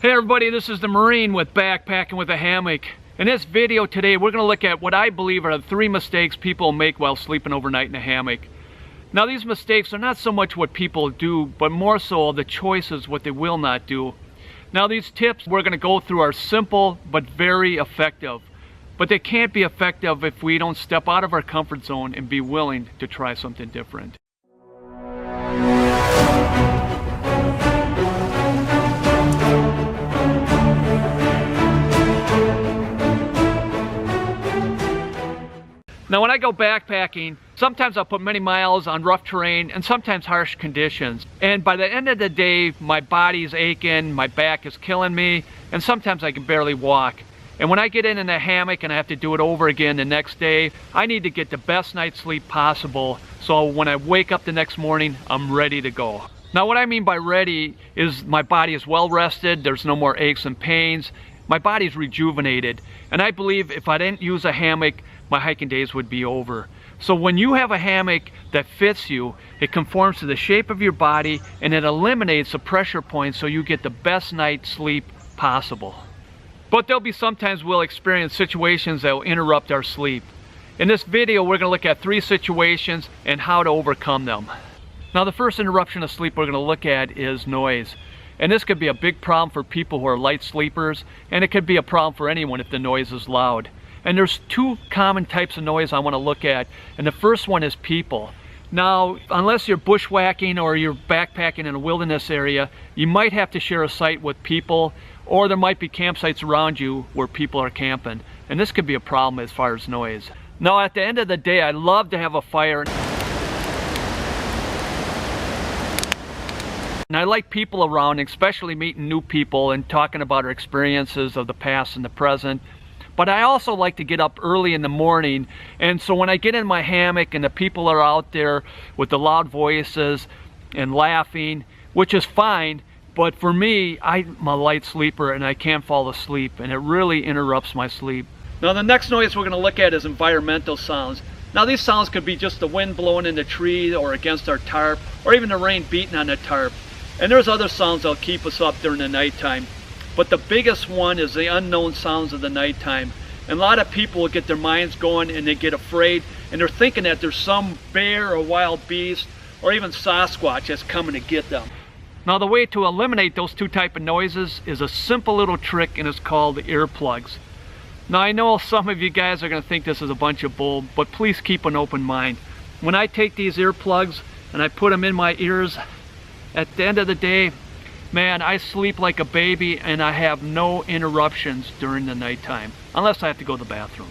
Hey everybody, this is the Marine with Backpacking with a Hammock. In this video today, we're going to look at what I believe are the 3 mistakes people make while sleeping overnight in a hammock. Now these mistakes are not so much what people do, but more so the choices, what they will not do. Now these tips we're going to go through are simple but very effective. But they can't be effective if we don't step out of our comfort zone and be willing to try something different. Now when I go backpacking, sometimes I'll put many miles on rough terrain and sometimes harsh conditions. And by the end of the day, my body's aching, my back is killing me, and sometimes I can barely walk. And when I get in a hammock and I have to do it over again the next day, I need to get the best night's sleep possible, so when I wake up the next morning, I'm ready to go. Now what I mean by ready is my body is well rested, there's no more aches and pains, my body's rejuvenated. And I believe if I didn't use a hammock, my hiking days would be over. So when you have a hammock that fits you, it conforms to the shape of your body and it eliminates the pressure points so you get the best night's sleep possible. But there'll be sometimes we'll experience situations that will interrupt our sleep. In this video, we're going to look at 3 situations and how to overcome them. Now the first interruption of sleep we're going to look at is noise. And this could be a big problem for people who are light sleepers, and it could be a problem for anyone if the noise is loud. And there's 2 common types of noise I want to look at, and the first one is people. Now, unless you're bushwhacking or you're backpacking in a wilderness area, you might have to share a site with people, or there might be campsites around you where people are camping. And this could be a problem as far as noise. Now, at the end of the day, I love to have a fire. And I like people around, especially meeting new people and talking about our experiences of the past and the present. But I also like to get up early in the morning, and so when I get in my hammock and the people are out there with the loud voices and laughing, which is fine, but for me, I'm a light sleeper and I can't fall asleep, and it really interrupts my sleep. Now the next noise we're going to look at is environmental sounds. Now these sounds could be just the wind blowing in the tree or against our tarp, or even the rain beating on the tarp. And there's other sounds that'll keep us up during the nighttime. But the biggest one is the unknown sounds of the nighttime. And a lot of people will get their minds going and they get afraid, and they're thinking that there's some bear or wild beast or even Sasquatch that's coming to get them. Now the way to eliminate those 2 types of noises is a simple little trick, and it's called earplugs. Now I know some of you guys are going to think this is a bunch of bull, but please keep an open mind. When I take these earplugs and I put them in my ears, at the end of the day, man, I sleep like a baby and I have no interruptions during the nighttime, unless I have to go to the bathroom.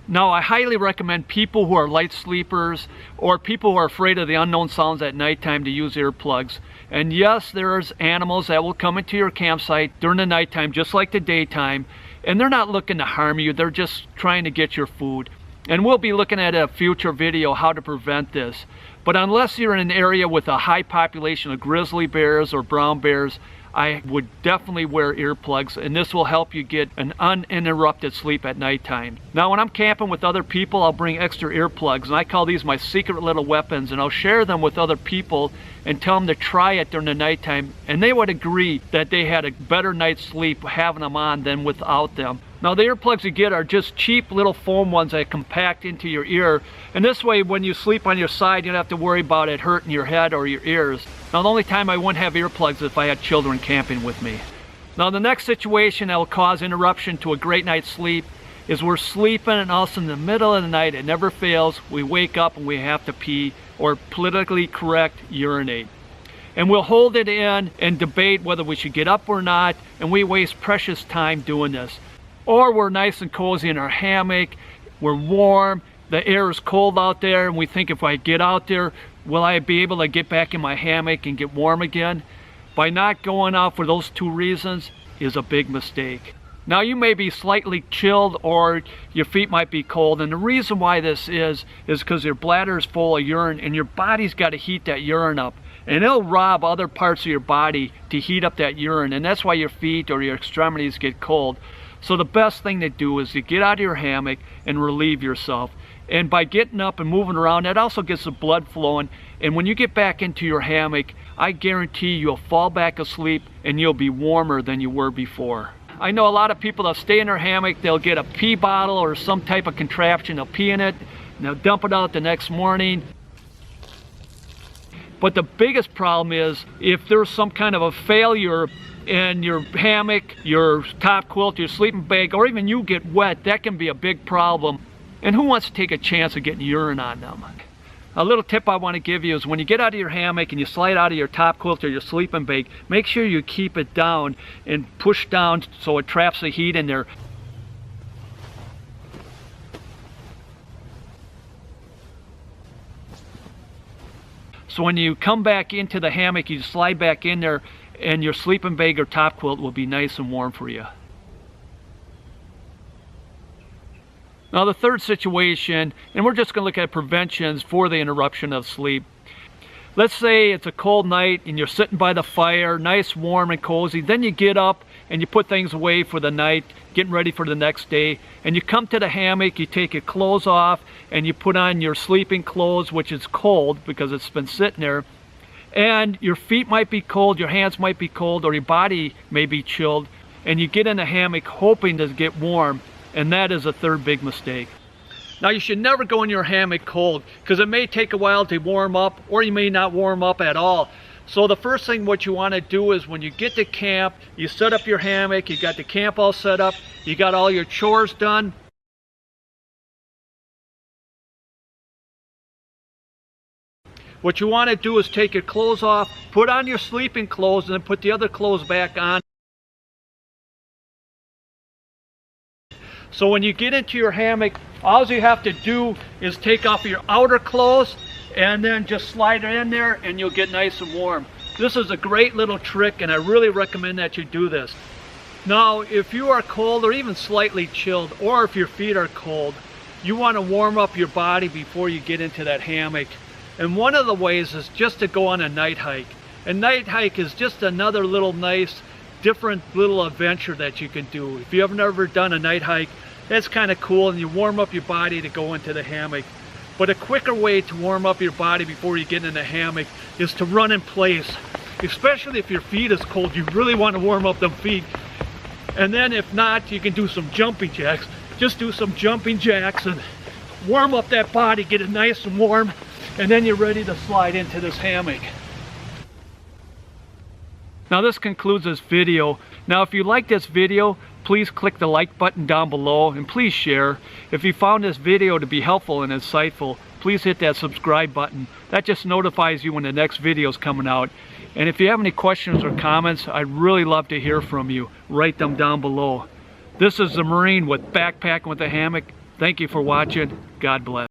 Now, I highly recommend people who are light sleepers or people who are afraid of the unknown sounds at nighttime to use earplugs. And yes, there's animals that will come into your campsite during the nighttime just like the daytime, and they're not looking to harm you, they're just trying to get your food. And we'll be looking at a future video how to prevent this. But unless you're in an area with a high population of grizzly bears or brown bears, I would definitely wear earplugs, and this will help you get an uninterrupted sleep at nighttime. Now when I'm camping with other people, I'll bring extra earplugs, and I call these my secret little weapons, and I'll share them with other people and tell them to try it during the nighttime, and they would agree that they had a better night's sleep having them on than without them. Now the earplugs you get are just cheap little foam ones that compact into your ear, and this way when you sleep on your side, you don't have to worry about it hurting your head or your ears. Now the only time I wouldn't have earplugs is if I had children camping with me. Now the next situation that will cause interruption to a great night's sleep is we're sleeping and all of a sudden in the middle of the night, it never fails, we wake up and we have to pee, or politically correct, urinate. And we'll hold it in and debate whether we should get up or not, and we waste precious time doing this. Or we're nice and cozy in our hammock, we're warm, the air is cold out there, and we think if I get out there, will I be able to get back in my hammock and get warm again? By not going out for those 2 reasons is a big mistake. Now you may be slightly chilled or your feet might be cold, and the reason why this is because your bladder is full of urine and your body's got to heat that urine up, and it'll rob other parts of your body to heat up that urine, and that's why your feet or your extremities get cold. So the best thing to do is to get out of your hammock and relieve yourself. And by getting up and moving around, that also gets the blood flowing. And when you get back into your hammock, I guarantee you'll fall back asleep and you'll be warmer than you were before. I know a lot of people that stay in their hammock, they'll get a pee bottle or some type of contraption, they'll pee in it, and they'll dump it out the next morning. But the biggest problem is if there's some kind of a failure in your hammock, your top quilt, your sleeping bag, or even you get wet, that can be a big problem. And who wants to take a chance of getting urine on them? A little tip I want to give you is when you get out of your hammock and you slide out of your top quilt or your sleeping bag, make sure you keep it down and push down so it traps the heat in there. So when you come back into the hammock, you slide back in there and your sleeping bag or top quilt will be nice and warm for you. Now the third situation, and we're just going to look at preventions for the interruption of sleep. Let's say it's a cold night and you're sitting by the fire, nice, warm, and cozy. Then you get up and you put things away for the night, getting ready for the next day. And you come to the hammock, you take your clothes off, and you put on your sleeping clothes, which is cold because it's been sitting there. And your feet might be cold, your hands might be cold, or your body may be chilled. And you get in the hammock hoping to get warm. And that is a third big mistake. Now you should never go in your hammock cold because it may take a while to warm up, or you may not warm up at all. So the first thing what you want to do is when you get to camp, you set up your hammock, you got the camp all set up, you got all your chores done. What you want to do is take your clothes off, put on your sleeping clothes, and then put the other clothes back on. So when you get into your hammock, all you have to do is take off your outer clothes and then just slide it in there and you'll get nice and warm. This is a great little trick and I really recommend that you do this. Now, if you are cold or even slightly chilled, or if your feet are cold, you want to warm up your body before you get into that hammock. And one of the ways is just to go on a night hike. A night hike is just another little nice different little adventure that you can do. If you have never done a night hike, that's kind of cool, and you warm up your body to go into the hammock. But a quicker way to warm up your body before you get in the hammock is to run in place. Especially if your feet is cold, you really want to warm up them feet. And then if not, you can do some jumping jacks. Just do some jumping jacks and warm up that body, get it nice and warm, and then you're ready to slide into this hammock. Now this concludes this video. Now if you like this video, please click the like button down below and please share. If you found this video to be helpful and insightful, please hit that subscribe button. That just notifies you when the next video is coming out. And if you have any questions or comments, I'd really love to hear from you. Write them down below. This is the Marine with Backpacking with a Hammock. Thank you for watching. God bless.